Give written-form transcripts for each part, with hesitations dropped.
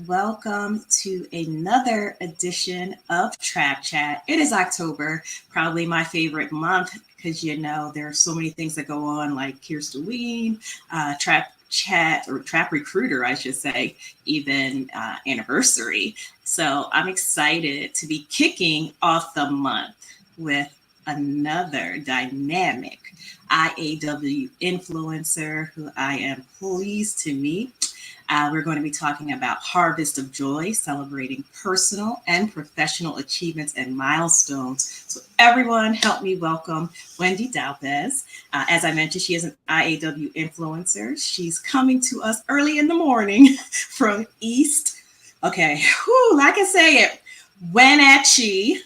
welcome to another edition of Trap Chat. It is October, probably my favorite month because there are so many things that go on, like Kirsteween, Trap Chat or Trap Recruiter, I should say, even anniversary. So I'm excited to be kicking off the month with another dynamic IAW influencer who I am pleased to meet. We're going to be talking about Harvest of Joy, celebrating personal and professional achievements and milestones. So everyone help me welcome Wendy Dalpez. As I mentioned, she is an IAW influencer. She's coming to us early in the morning from East, I can say it, Wenatchee.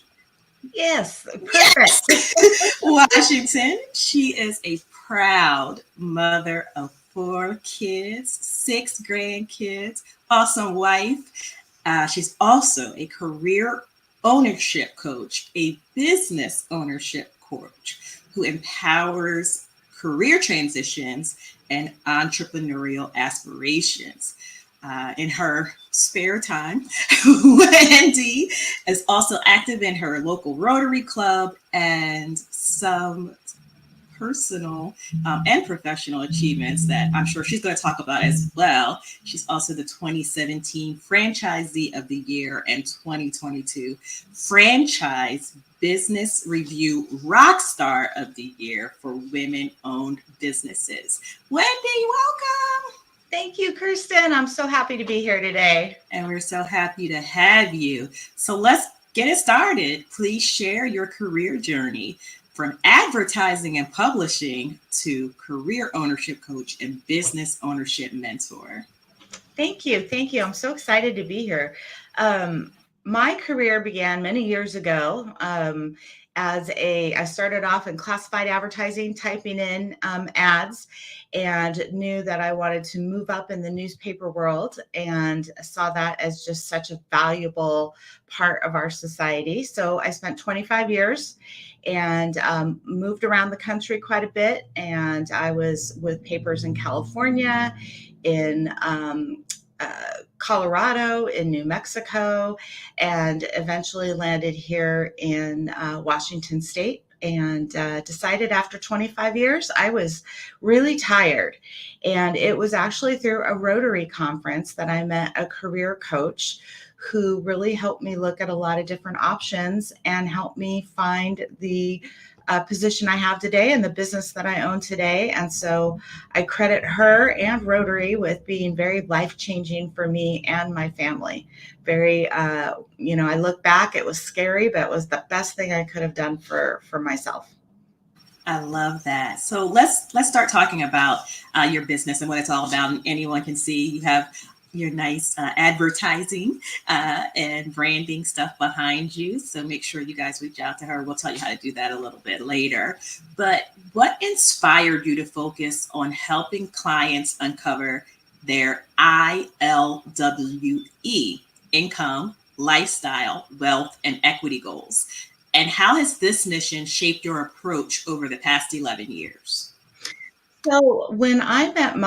Yes, perfect. Yes. Washington. She is a proud mother of 4 kids, 6 grandkids, awesome wife. She's also a career ownership coach, a business ownership coach who empowers career transitions and entrepreneurial aspirations. In her spare time, Wendy is also active in her local Rotary Club and some personal and professional achievements that I'm sure she's going to talk about as well. She's also the 2017 Franchisee of the Year and 2022 Franchise Business Review Rockstar of the Year for women-owned businesses. Wendy, welcome. Thank you, Kirsten. I'm so happy to be here today. And we're so happy to have you. So let's get it started. Please share your career journey from advertising and publishing to career ownership coach and business ownership mentor. Thank you. Thank you. I'm so excited to be here. My career began many years ago. I started off in classified advertising, typing in ads, and knew that I wanted to move up in the newspaper world and saw that as just such a valuable part of our society. So I spent 25 years and moved around the country quite a bit. And I was with papers in California, in Colorado, in New Mexico, and eventually landed here in Washington State. And decided after 25 years, I was really tired. And it was actually through a Rotary conference that I met a career coach who really helped me look at a lot of different options and helped me find the position I have today and the business that I own today. And so I credit her and Rotary with being very life-changing for me and my family. I look back, it was scary, but it was the best thing I could have done for myself. I love that. So let's start talking about your business and what it's all about. And anyone can see you have your nice advertising and branding stuff behind you. So make sure you guys reach out to her. We'll tell you how to do that a little bit later. But what inspired you to focus on helping clients uncover their ILWE, income, lifestyle, wealth, and equity goals? And how has this mission shaped your approach over the past 11 years? So when I met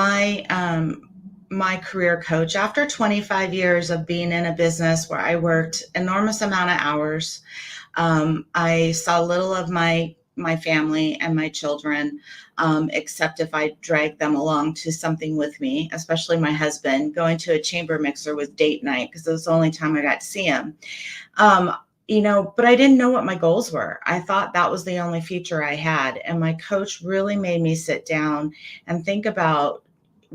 my career coach, after 25 years of being in a business where I worked enormous amount of hours, I saw little of my family and my children, except if I dragged them along to something with me, especially my husband. Going to a chamber mixer was date night because it was the only time I got to see him. But I didn't know what my goals were. I thought that was the only future I had. And my coach really made me sit down and think about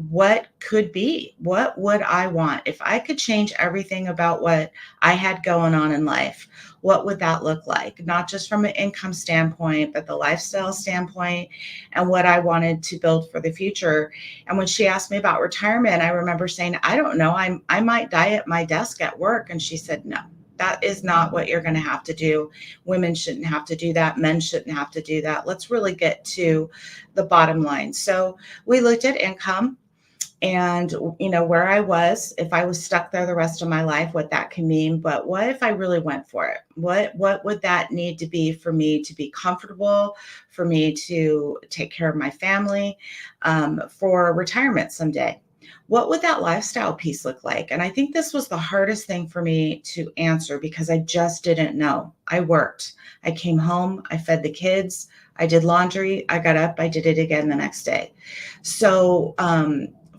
what could be, what would I want? If I could change everything about what I had going on in life, what would that look like? Not just from an income standpoint, but the lifestyle standpoint and what I wanted to build for the future. And when she asked me about retirement, I remember saying, I don't know, I might die at my desk at work. And she said, no. That is not what you're going to have to do. Women shouldn't have to do that. Men shouldn't have to do that. Let's really get to the bottom line. So we looked at income and, where I was, if I was stuck there the rest of my life, what that can mean. But what if I really went for it? What would that need to be for me to be comfortable, for me to take care of my family, for retirement someday? what would that lifestyle piece look like? And I think this was the hardest thing for me to answer because I just didn't know. I worked. I came home, I fed the kids, I did laundry, I got up, I did it again the next day. So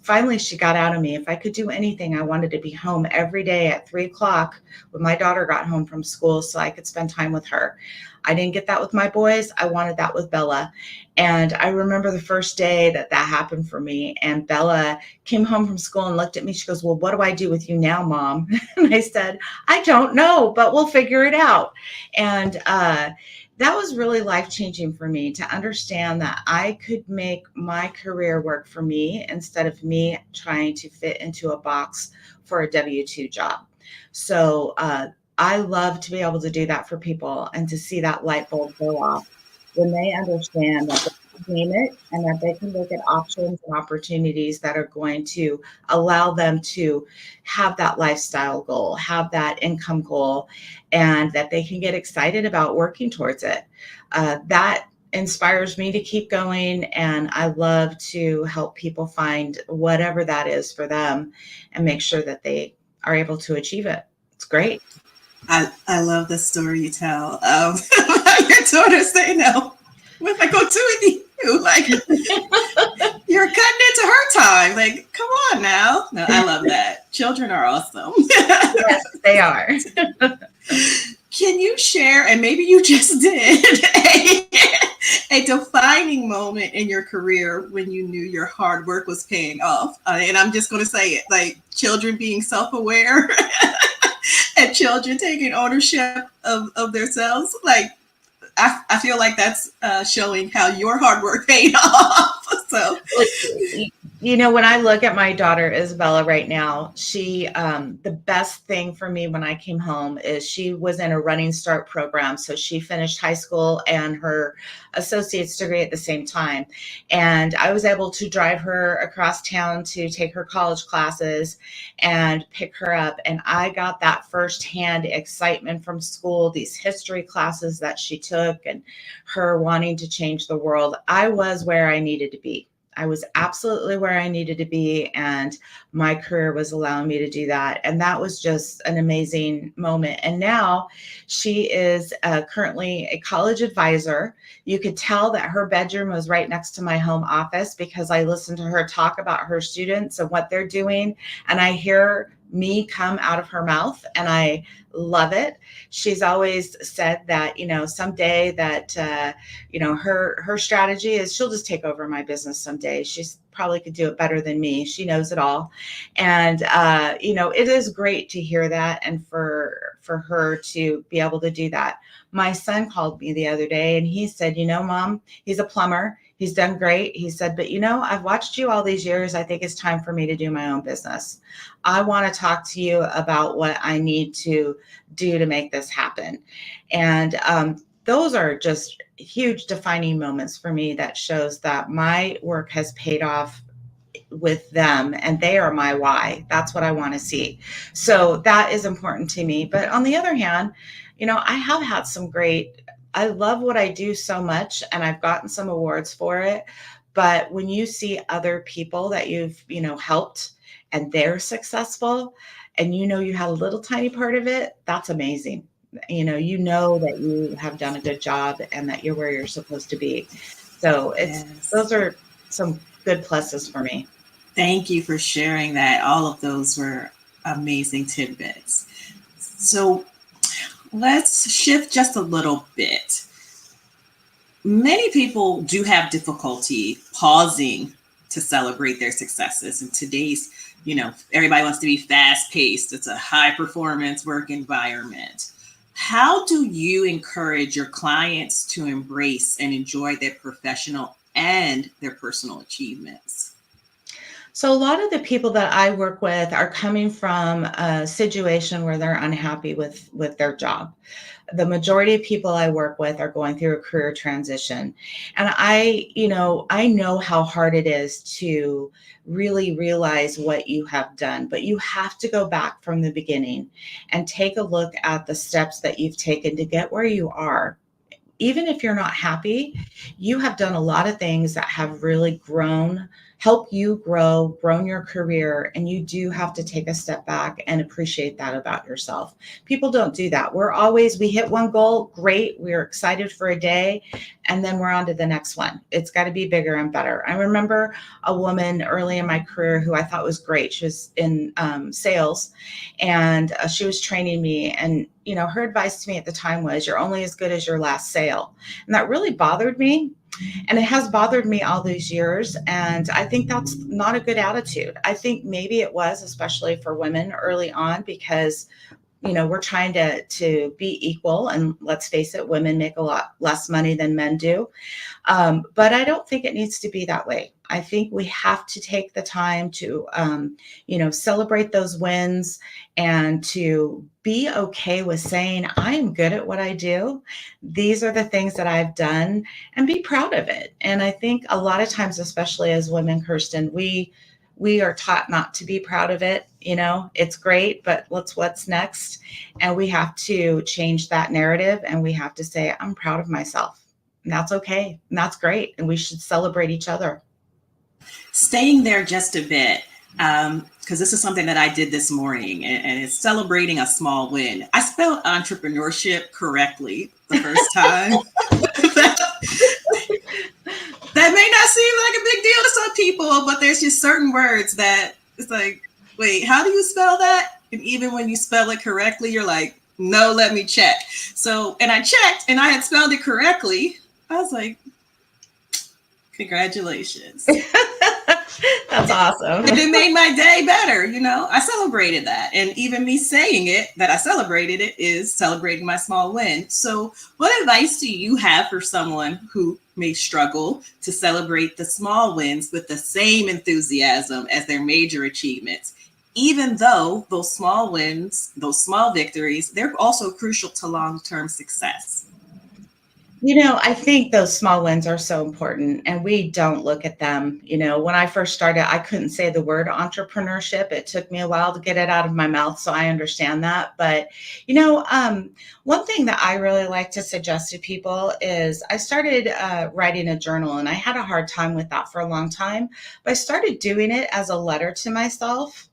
finally, she got out of me. If I could do anything, I wanted to be home every day at 3 o'clock when my daughter got home from school so I could spend time with her. I didn't get that with my boys. I wanted that with Bella. And I remember the first day that that happened for me. And Bella came home from school and looked at me. She goes, "Well, what do I do with you now, Mom?" And I said, "I don't know, but we'll figure it out." And that was really life-changing for me to understand that I could make my career work for me instead of me trying to fit into a box for a W-2 job. So I love to be able to do that for people and to see that light bulb go off when they understand that they can name it and that they can look at options and opportunities that are going to allow them to have that lifestyle goal, have that income goal, and that they can get excited about working towards it. That inspires me to keep going. And I love to help people find whatever that is for them and make sure that they are able to achieve it. It's great. I love the story you tell of your daughter saying no. What am I going to do with you? Like, you're cutting into her time. Like, come on now. No, I love that. Children are awesome. Yes, they are. Can you share, and maybe you just did, a defining moment in your career when you knew your hard work was paying off? And I'm just going to say it, like children being self aware and children taking ownership of themselves. Like, I feel like that's showing how your hard work paid off. So, You know, when I look at my daughter Isabella right now, she the best thing for me when I came home is she was in a running start program. So she finished high school and her associate's degree at the same time. And I was able to drive her across town to take her college classes and pick her up. And I got that firsthand excitement from school, these history classes that she took, and her wanting to change the world. I was where I needed to be. I was absolutely where I needed to be, and my career was allowing me to do that. And that was just an amazing moment. And now she is currently a college advisor. You could tell that her bedroom was right next to my home office because I listened to her talk about her students and what they're doing. And I hear me come out of her mouth, and I love it. She's always said that, you know, someday that, you know, her strategy is she'll just take over my business someday. She's probably could do it better than me. She knows it all. And, you know, it is great to hear that and for her to be able to do that. My son called me the other day and he said, "You know, Mom," he's a plumber. He's done great. He said, "But you know, I've watched you all these years. I think it's time for me to do my own business. I want to talk to you about what I need to do to make this happen." And those are just huge defining moments for me that shows that my work has paid off with them and they are my why. That's what I want to see. So that is important to me. But on the other hand, you know, I have had some great, I love what I do so much and I've gotten some awards for it. But when you see other people that you've, you know, helped and they're successful and you know you had a little tiny part of it, that's amazing. You know that you have done a good job and that you're where you're supposed to be. So those yes. are some good pluses for me. Thank you for sharing that. All of those were amazing tidbits. So, let's shift just a little bit. Many people do have difficulty pausing to celebrate their successes in today's, everybody wants to be fast paced. It's a high performance work environment. How do you encourage your clients to embrace and enjoy their professional and their personal achievements? So a lot of the people that I work with are coming from a situation where they're unhappy with their job. The majority of people I work with are going through a career transition. And I know how hard it is to really realize what you have done, but you have to go back from the beginning and take a look at the steps that you've taken to get where you are. Even if you're not happy, you have done a lot of things that have really grown help you grow in your career, and you do have to take a step back and appreciate that about yourself. People don't do that. We hit one goal, great, we're excited for a day, and then we're on to the next one. It's got to be bigger and better. I remember a woman early in my career who I thought was great. She was in sales, and she was training me, and her advice to me at the time was, you're only as good as your last sale. And that really bothered me, and it has bothered me all these years. And I think that's not a good attitude. I think maybe it was, especially for women early on, because we're trying to be equal, and let's face it, women make a lot less money than men do. But I don't think it needs to be that way. I think we have to take the time to, celebrate those wins, and to be okay with saying, I'm good at what I do. These are the things that I've done, and be proud of it. And I think a lot of times, especially as women, Kirsten, we are taught not to be proud of it. It's great, but what's next? And we have to change that narrative, and we have to say, I'm proud of myself. And that's okay. And that's great. And we should celebrate each other. Staying there just a bit, because this is something that I did this morning, and it's celebrating a small win. I spelled entrepreneurship correctly the first time. That may not seem like a big deal to some people, but there's just certain words that it's like, wait, how do you spell that? And even when you spell it correctly, you're like, no, let me check. So, and I checked, and I had spelled it correctly. I was like, congratulations. That's awesome. And it made my day better. I celebrated that. And even me saying it, that I celebrated it, is celebrating my small win. So what advice do you have for someone who may struggle to celebrate the small wins with the same enthusiasm as their major achievements, even though those small wins, those small victories, they're also crucial to long-term success? I think those small wins are so important, and we don't look at them. When I first started, I couldn't say the word entrepreneurship. It took me a while to get it out of my mouth, so I understand that. But, one thing that I really like to suggest to people is, I started writing a journal, and I had a hard time with that for a long time, but I started doing it as a letter to myself.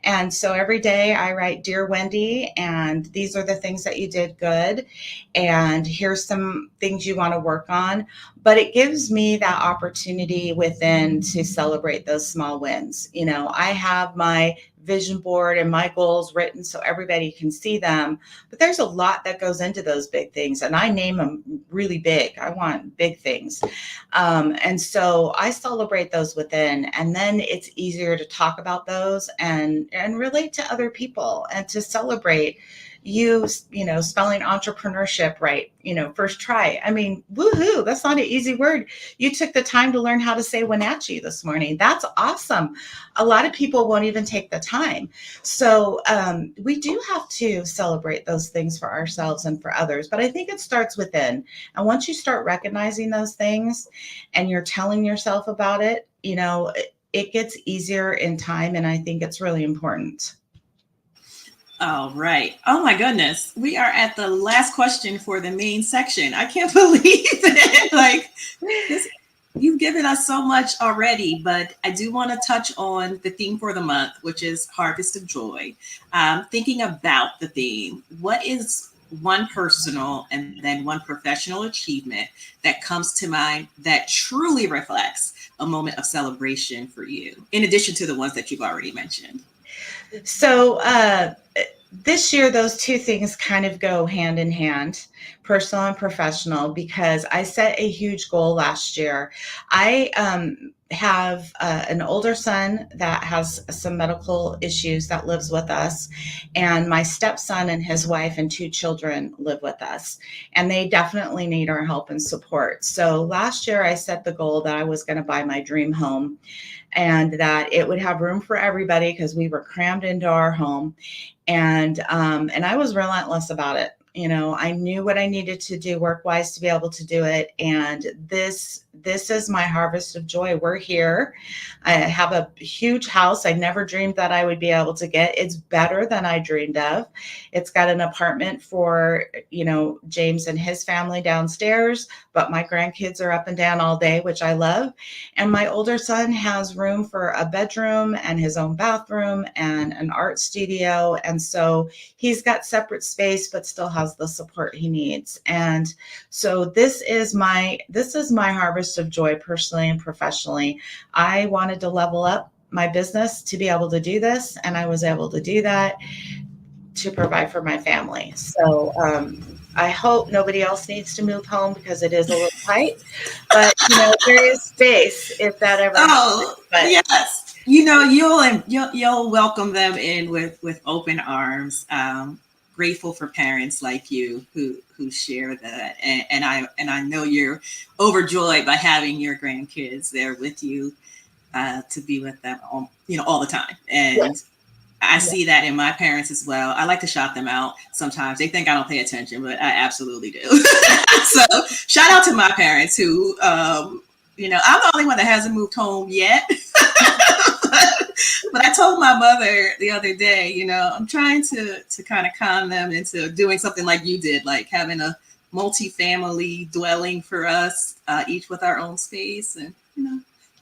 And so every day I write, Dear Wendy, and these are the things that you did good, and here's some things you want to work on. But it gives me that opportunity within to celebrate those small wins. I have my vision board and my goals written so everybody can see them, but there's a lot that goes into those big things, and I name them really big. I want big things. And so I celebrate those within, and then it's easier to talk about those and relate to other people, and to celebrate spelling entrepreneurship right, first try. I mean, woohoo, that's not an easy word. You took the time to learn how to say Wenatchee this morning. That's awesome. A lot of people won't even take the time. So we do have to celebrate those things for ourselves and for others. But I think it starts within. And once you start recognizing those things, and you're telling yourself about it, it gets easier in time. And I think it's really important. All right. Oh my goodness. We are at the last question for the main section. I can't believe it. Like, you've given us so much already, but I do want to touch on the theme for the month, which is Harvest of Joy. Thinking about the theme, what is one personal and then one professional achievement that comes to mind that truly reflects a moment of celebration for you, in addition to the ones that you've already mentioned? So this year, those two things kind of go hand in hand, personal and professional, because I set a huge goal last year. I have an older son that has some medical issues that lives with us, and my stepson and his wife and two children live with us, and they definitely need our help and support. So last year, I set the goal that I was going to buy my dream home, and that it would have room for everybody, because we were crammed into our home. And I was relentless about it. I knew what I needed to do work-wise to be able to do it. And this is my harvest of joy. We're here. I have a huge house. I never dreamed that I would be able to get. It's better than I dreamed of. It's got an apartment for, James and his family downstairs, but my grandkids are up and down all day, which I love. And my older son has room for a bedroom and his own bathroom and an art studio. And so he's got separate space, but still has the support he needs. And so this is my harvest of joy, personally and professionally. I wanted to level up my business to be able to do this, and I was able to do that to provide for my family. So I hope nobody else needs to move home, because it is a little tight, but there is space if that ever happens. But Yes, you'll welcome them in with open arms. Grateful for parents like you who share that, and I know you're overjoyed by having your grandkids there with you, to be with them all the time. And yeah. I see that in my parents as well. I like to shout them out sometimes. They think I don't pay attention, but I absolutely do. So shout out to my parents who, I'm the only one that hasn't moved home yet. But I told my mother the other day, I'm trying to kind of con them into doing something like you did, like having a multi-family dwelling for us, each with our own space, and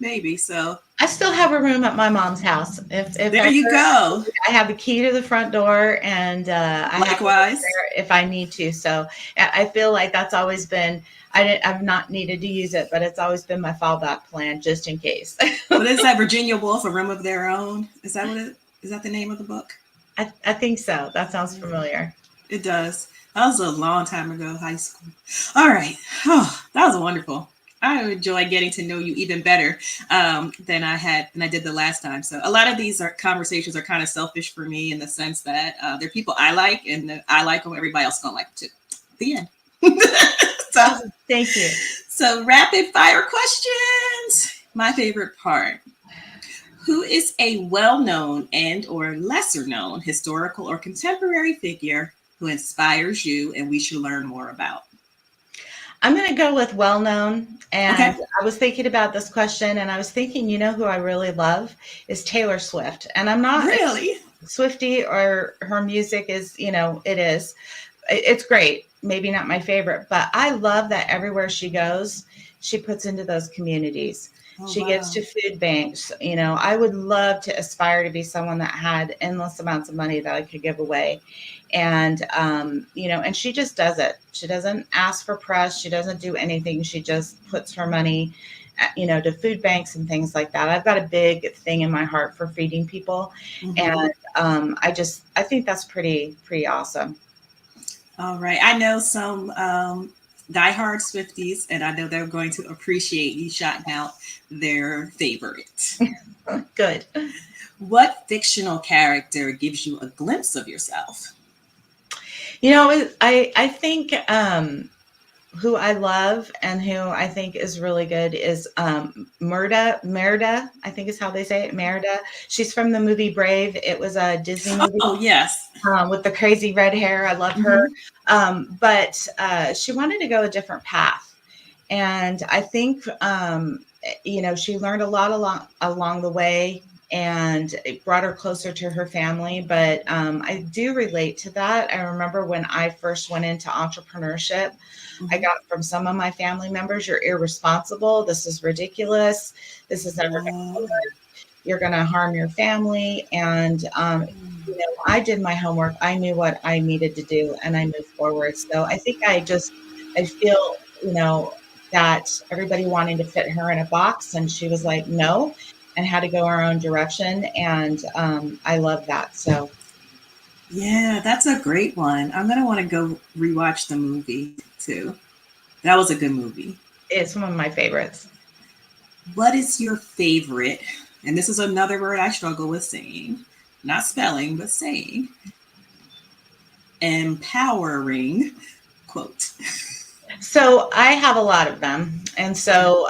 maybe. So I still have a room at my mom's house. If there you go. I have the key to the front door, and I likewise have there if I need to. So I feel like that's always been. I've not needed to use it, but it's always been my fallback plan, just in case. What is that? Virginia Woolf, A Room of Their Own? Is that is that the name of the book? I think so. That sounds familiar. It does. That was a long time ago, high school. All right. Oh, that was wonderful. I enjoy getting to know you even better than I did the last time. So a lot of these conversations are kind of selfish for me, in the sense that they're people I like, and I like them. Everybody else don't like them too. The end. So thank you. So rapid fire questions. My favorite part. Who is a well-known and or lesser known historical or contemporary figure who inspires you and we should learn more about? I'm going to go with well-known. And okay. I was thinking about this question, and I was thinking, who I really love is Taylor Swift. And I'm not really Swiftie, or her music is, it is. It's great. Maybe not my favorite, but I love that everywhere she goes, she puts into those communities. She gives to food banks. I would love to aspire to be someone that had endless amounts of money that I could give away. And, and she just does it. She doesn't ask for press. She doesn't do anything. She just puts her money, to food banks and things like that. I've got a big thing in my heart for feeding people. Mm-hmm. And I think that's pretty awesome. All right. I know some diehard Swifties, and I know they're going to appreciate you shouting out their favorite. Good. What fictional character gives you a glimpse of yourself? I think who I love and who I think is really good is Merida, I think is how they say it, Merida. She's from the movie Brave. It was a Disney movie. Oh, yes. With the crazy red hair. I love her. But she wanted to go a different path. And I think, she learned a lot along the way, and it brought her closer to her family. But I do relate to that. I remember when I first went into entrepreneurship, I got from some of my family members, "You're irresponsible. This is ridiculous. This is never going to work. You're going to harm your family." And, I did my homework. I knew what I needed to do, and I moved forward. So I think I feel, that everybody wanting to fit her in a box, and she was like, no, and had to go her own direction. And I love that. So. Yeah, that's a great one. I'm going to want to go rewatch the movie too. That was a good movie. It's one of my favorites. What is your favorite? And this is another word I struggle with saying, not spelling, but saying. Empowering quote. So I have a lot of them. And so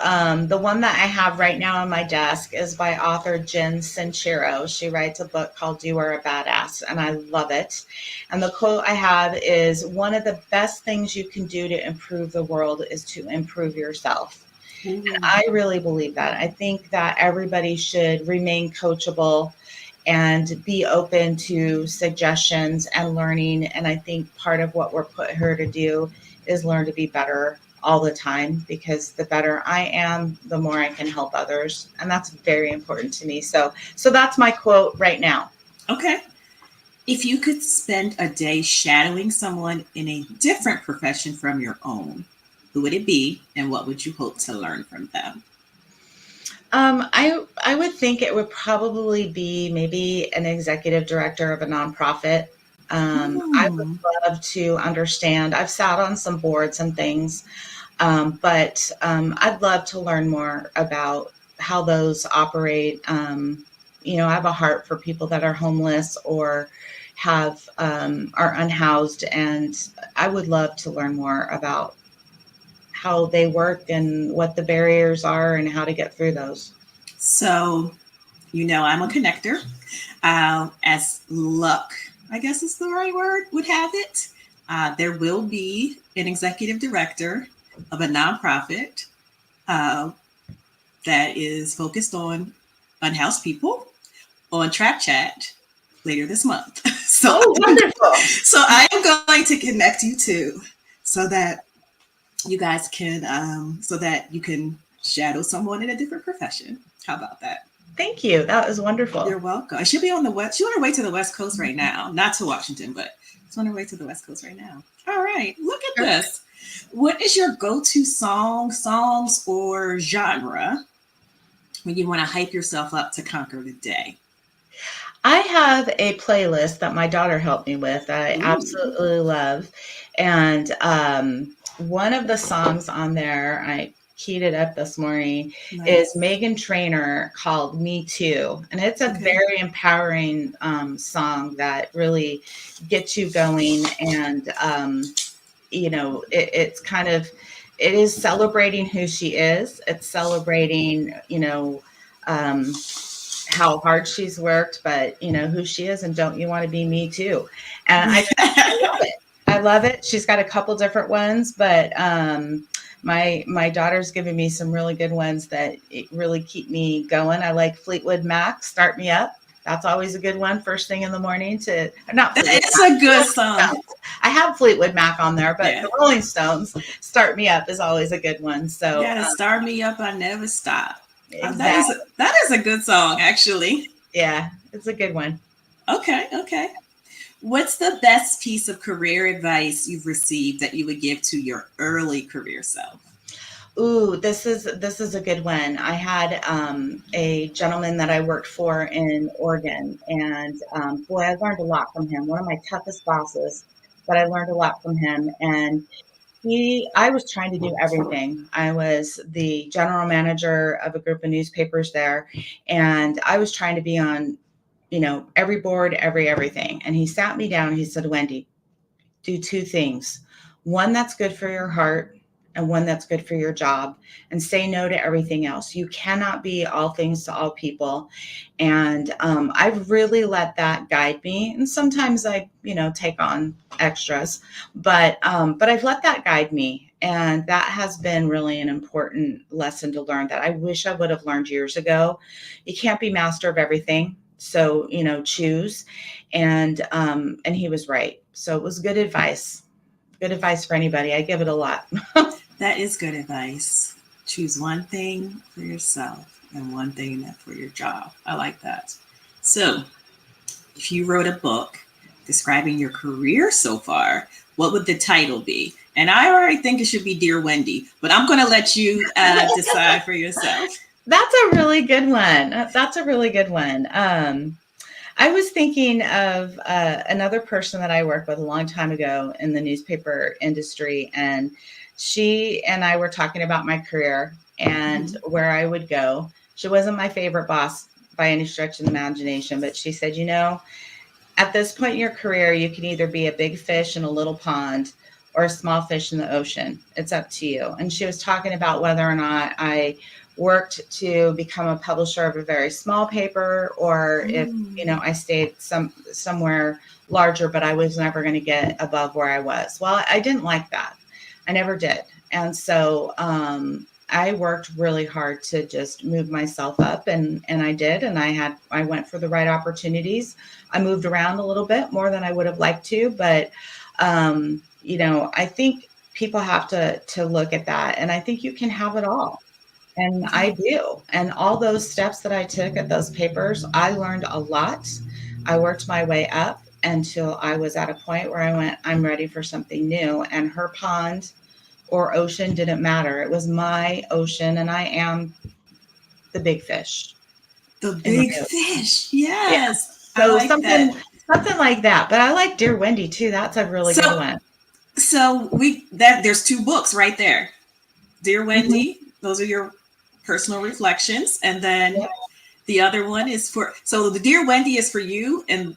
the one that I have right now on my desk is by author Jen Sincero. She writes a book called You Are a Badass, and I love it. And the quote I have is, one of the best things you can do to improve the world is to improve yourself. And Ooh. I really believe that. I think that everybody should remain coachable and be open to suggestions and learning. And I think part of what we're put here to do is learn to be better all the time, because the better I am, the more I can help others. And that's very important to me. So that's my quote right now. Okay. If you could spend a day shadowing someone in a different profession from your own, who would it be and what would you hope to learn from them? I would think it would probably be maybe an executive director of a nonprofit. I would Hmm. love to understand. I've sat on some boards and things, but I'd love to learn more about how those operate. I have a heart for people that are homeless or have are unhoused, and I would love to learn more about how they work and what the barriers are and how to get through those. So, I'm a connector. As luck, I guess is the right word, would have it, there will be an executive director of a nonprofit uh, that is focused on unhoused people on Trap Chat later this month. so, Oh, wonderful. so I am going to connect you two so that so that you can shadow someone in a different profession. How about that? Thank you. That was wonderful. You're welcome. She'll be on the west. She's on her way to the West Coast right now, not to Washington, but she's on her way to the West Coast right now. All right, look at this. What is your go-to songs, or genre when you want to hype yourself up to conquer the day? I have a playlist that my daughter helped me with that I Ooh, absolutely love. And one of the songs on there, I keyed it up this morning, is nice. Megan Trainor called Me Too. And it's a Okay. very empowering song that really gets you going. And, it's kind of, it is celebrating who she is. It's celebrating, um, how hard she's worked, but who she is, and don't you want to be me too? And I love it. I love it. She's got a couple different ones, but my daughter's given me some really good ones that really keep me going. I like Fleetwood Mac, "Start Me Up." That's always a good one first thing in the morning. To not Fleetwood It's Mac, a the good Rolling song. Stones. I have Fleetwood Mac on there, but Yeah. the Rolling Stones, "Start Me Up" is always a good one. You So gotta start me up, I never stop. exactly, That is a good song, actually. yeah, it's a good one. Okay, okay. What's the best piece of career advice you've received that you would give to your early career self? Ooh, this is a good one. I had a gentleman that I worked for in Oregon, and boy, I learned a lot from him. One of my toughest bosses, but I learned a lot from him. And I was trying to do everything. I was the general manager of a group of newspapers there, and I was trying to be on, every board, everything. And he sat me down. And he said, "Wendy, do two things. One that's good for your heart and one that's good for your job, and say no to everything else. You cannot be all things to all people." And I've really let that guide me. And sometimes I, take on extras, but I've let that guide me. And that has been really an important lesson to learn that I wish I would have learned years ago. You can't be master of everything. So, choose. And he was right. So it was good advice. Good advice for anybody. I give it a lot. That is good advice. Choose one thing for yourself and one thing for your job. I like that. So, if you wrote a book describing your career so far, what would the title be? And I already think it should be Dear Wendy, but I'm going to let you decide for yourself. That's a really good one. That's a really good one. I was thinking of another person that I worked with a long time ago in the newspaper industry, and she and I were talking about my career and Mhm. where I would go. She wasn't my favorite boss by any stretch of the imagination, but she said, at this point in your career, you can either be a big fish in a little pond, or a small fish in the ocean. It's up to you. And she was talking about whether or not I worked to become a publisher of a very small paper, or if, I stayed somewhere larger, but I was never going to get above where I was. Well, I didn't like that. I never did. And so I worked really hard to just move myself up, and I did. And I went for the right opportunities. I moved around a little bit more than I would have liked to, but I think people have to look at that, and I think you can have it all. And I do. And all those steps that I took at those papers, I learned a lot. I worked my way up until I was at a point where I went, I'm ready for something new. And her pond or ocean didn't matter. It was my ocean, and I am the big fish. The big fish. Yes. Yeah. So I like that. something like that. But I like Dear Wendy too. That's a really good one. So there's 2 books right there. Dear Wendy, those are your personal reflections. And then the other one is so the Dear Wendy is for you. And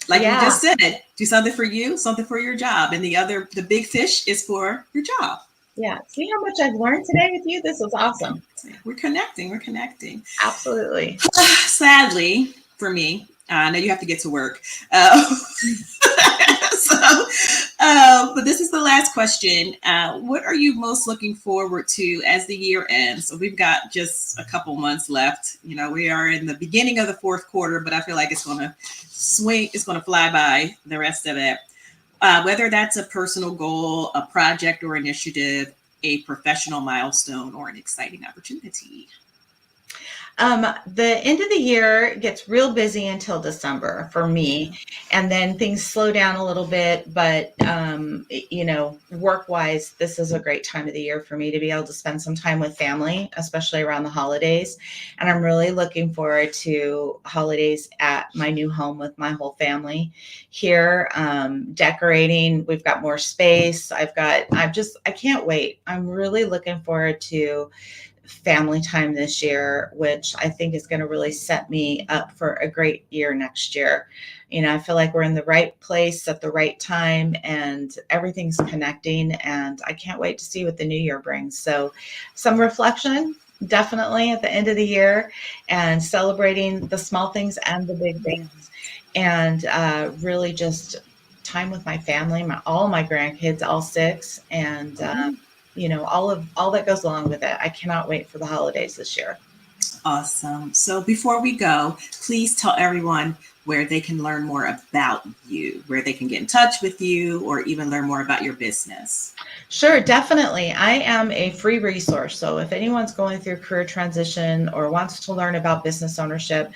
like you just said, do something for you, something for your job. And the big fish is for your job. Yeah. See how much I've learned today with you? This was awesome. We're connecting. Absolutely. Sadly, for me, I know you have to get to work. But this is the last question. What are you most looking forward to as the year ends? So we've got just a couple months left. We are in the beginning of the 4th quarter, but I feel like it's going to swing. It's going to fly by the rest of it. Whether that's a personal goal, a project or initiative, a professional milestone, or an exciting opportunity. The end of the year gets real busy until December for me, and then things slow down a little bit. But, work-wise, this is a great time of the year for me to be able to spend some time with family, especially around the holidays. And I'm really looking forward to holidays at my new home with my whole family here, decorating. We've got more space. I can't wait. I'm really looking forward to family time this year, which I think is going to really set me up for a great year next year. I feel like we're in the right place at the right time, and everything's connecting, and I can't wait to see what the new year brings. So some reflection definitely at the end of the year, and celebrating the small things and the big things, and really just time with my family, all my grandkids, all 6, and all that goes along with it. I cannot wait for the holidays this year. Awesome. So before we go, please tell everyone where they can learn more about you, where they can get in touch with you, or even learn more about your business. Sure, definitely. I am a free resource. So if anyone's going through career transition or wants to learn about business ownership,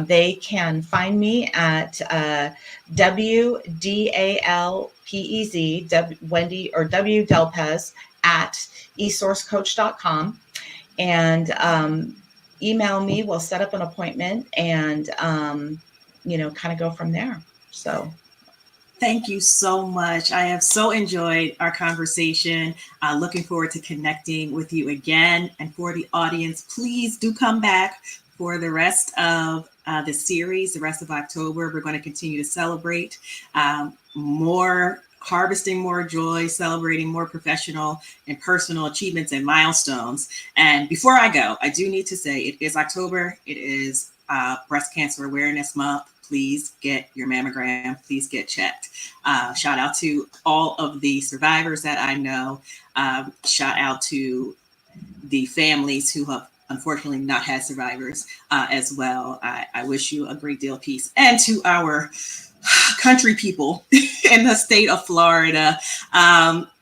they can find me at WDALPEZ, Wendy, or W Dalpez at esourcecoach.com, and email me. We'll set up an appointment and, kind of go from there. So thank you so much. I have so enjoyed our conversation. Looking forward to connecting with you again. And for the audience, please do come back for the rest of the series, the rest of October. We're going to continue to celebrate harvesting more joy, celebrating more professional and personal achievements and milestones. And before I go, I do need to say it is October. It is Breast Cancer Awareness Month. Please get your mammogram. Please get checked. Shout out to all of the survivors that I know. Shout out to the families who have unfortunately not had survivors as well. I wish you a great deal of peace. And to our country people in the state of Florida,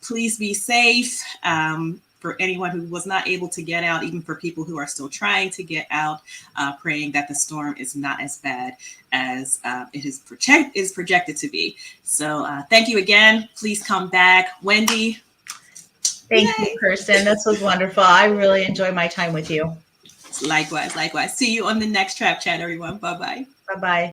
please be safe. For anyone who was not able to get out, even for people who are still trying to get out, praying that the storm is not as bad as it is projected to be. So thank you again. Please come back. Wendy. Thank you, Kirsten. This was wonderful. I really enjoyed my time with you. Likewise. See you on the next Trap Chat, everyone. Bye-bye. Bye-bye.